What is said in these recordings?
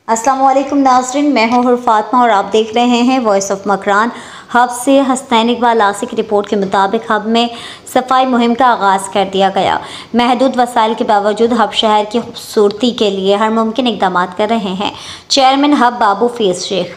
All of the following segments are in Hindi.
अस्सलाम वालेकुम नाज़रीन, मैं हूँ फातिमा और आप देख रहे हैं वॉइस ऑफ मकरान। हब से हसनैन इकबाल आसी की रिपोर्ट के मुताबिक हब में सफाई मुहिम का आगाज़ कर दिया गया। महदूद वसाइल के बावजूद हब शहर की खूबसूरती के लिए हर मुमकिन इक़दाम कर रहे हैं। चेयरमैन हब बाबू फैज़ शेख।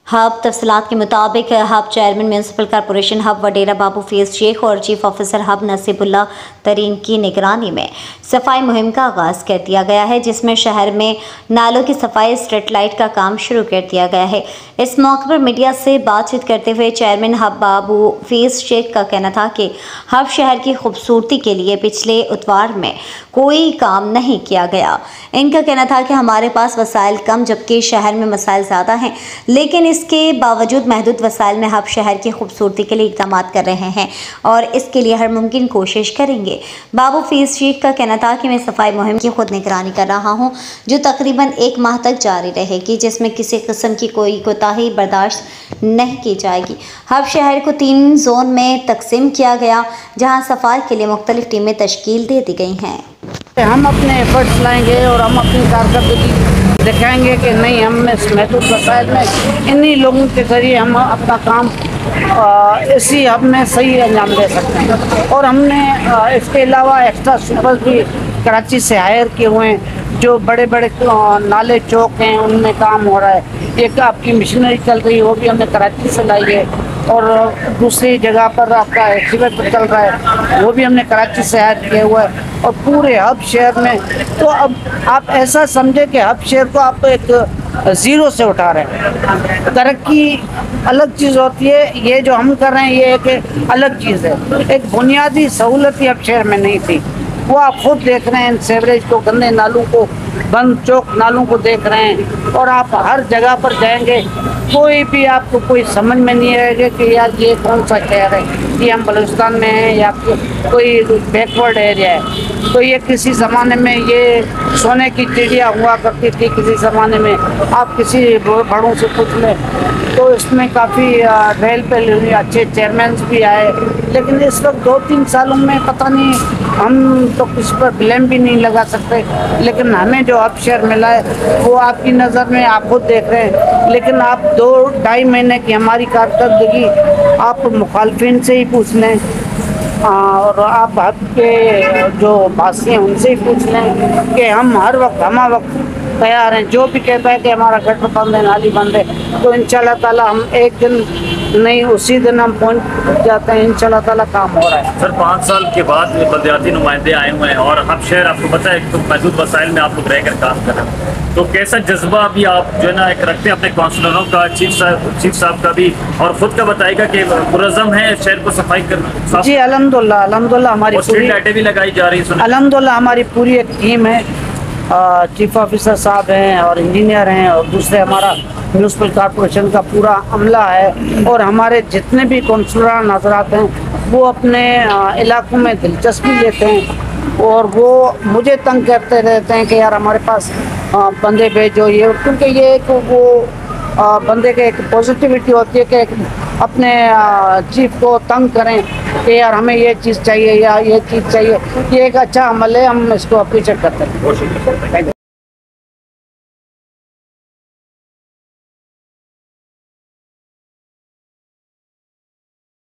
हब तफसीलात के मुताबिक Hub chairman municipal corporation Hub Wadera Babu Faiz Shaikh और चीफ ऑफिसर हब नसीबुल्लाह तरीन की निगरानी में सफाई मुहिम का आगाज़ कर दिया गया है, जिसमें शहर में नालों की सफाई, स्ट्रीट लाइट का काम शुरू कर दिया गया है। इस मौके पर मीडिया से बातचीत करते हुए चेयरमैन हब बाबू फैज़ शेख का कहना था कि हब शहर की खूबसूरती के लिए पिछले इतवार में कोई काम नहीं किया गया। इनका कहना था कि हमारे पास वसाइल कम जबकि शहर में मसाइल ज़्यादा हैं, लेकिन इसके बावजूद महदूद वसाइल में हब शहर की खूबसूरती के लिए इक़दाम कर रहे हैं और इसके लिए हर मुमकिन कोशिश करेंगे। बाबू फैज़ शेख का कहना था कि मैं सफाई मुहिम की खुद निगरानी कर रहा हूं, जो तकरीबन 1 माह तक जारी रहेगी, जिसमें किसी किस्म की कोई कोताही बर्दाश्त नहीं की जाएगी। हब शहर को 3 जोन में तकसीम किया गया, जहां सफाई के लिए मुख्तलिफ टीमें तश्कील दे दी गई हैं। हम अपने एफर्ट्स लाएंगे और हम अपनी कारकर्दगी दिखाएंगे कि नहीं, हम महदूद वसाइल में इन्हीं लोगों के ज़रिए हम अपना काम इसी हब में सही अंजाम दे सकते हैं। और हमने इसके अलावा एक्स्ट्रा सुपर भी कराची से हायर किए हुए हैं, जो बड़े बड़े नाले चौक हैं उनमें काम हो रहा है। एक आपकी मशीनरी चल रही है, वो भी हमने कराची से लाई है, और दूसरी जगह पर आपका एक्सीवेटर चल रहा है, वो भी हमने कराची से हायर किया हुआ है। और पूरे हब शहर में तो अब आप ऐसा समझे कि हब शहर को आप एक ज़ीरो से उठा रहे हैं। तरक्की अलग चीज़ होती है, ये जो हम कर रहे हैं ये एक अलग चीज़ है। एक बुनियादी सहूलत ही हब शहर में नहीं थी, वो आप खुद देख रहे हैं। सीवरेज को, गंदे नालों को, बंद चौक नालों को देख रहे हैं। और आप हर जगह पर जाएंगे, कोई भी आपको कोई समझ में नहीं आएगा कि यार ये कौन सा शहर है, कि हम बलूचिस्तान में हैं या कोई बैकवर्ड एरिया है। तो ये किसी ज़माने में ये सोने की चिड़िया हुआ करती थी, किसी ज़माने में आप किसी बड़ों से पूछ लें तो इसमें काफ़ी रेल पे अच्छे चेयरमैन भी आए। लेकिन इस वक्त 2-3 सालों में पता नहीं, हम तो किसी पर ब्लेम भी नहीं लगा सकते, लेकिन हमें जो अब शहर मिला है वो आपकी नज़र में आप खुद देख रहे हैं। लेकिन आप 2-2.5 महीने की हमारी कारकर्दगी आप मुखालफिन से ही पूछ लें, और आप हब के जो बासी हैं उनसे ही पूछ लें कि हम हर वक्त वक्त तैयार हैं। जो भी कहता है कि हमारा गटर बंद है, नाली बंद है, तो इंशाल्लाह ताला हम एक दिन नहीं उसी दिन हम पहुंच जाते हैं। इंशाल्लाह ताला काम हो रहा है। सर 5 साल के बाद बलदियाती नुमाइंदे आए हुए हैं और हब शहर आपको पता है तो महदूद वसाइल में आप लोग रहकर काम कर रहे हैं, तो कैसा जज्बा अभी आप जो है ना एक रखते हैं अपने काउंसलरों का, चीफ साहब का भी, और खुद का बताएगा कि मुरज़्ज़म है शहर को सफाई करना? जी अल्हम्दुलिल्लाह हमारी स्ट्रीट लाइटें भी लगाई जा रही है। अल्हम्दुलिल्लाह हमारी पूरी एक टीम है, चीफ ऑफिसर साहब हैं और इंजीनियर हैं, और दूसरे हमारा म्यूनसिपल कॉरपोरेशन का पूरा अमला है। और हमारे जितने भी काउंसलर नजरात हैं वो अपने इलाकों में दिलचस्पी लेते हैं, और वो मुझे तंग करते रहते हैं कि यार हमारे पास बंदे भेजो ये, क्योंकि ये एक वो बंदे के एक पॉजिटिविटी होती है कि अपने चीफ को तंग करें कि यार हमें ये चीज़ चाहिए या ये चीज़ चाहिए। ये एक अच्छा अमल है, हम इसको अप्रिशिएट करते हैं।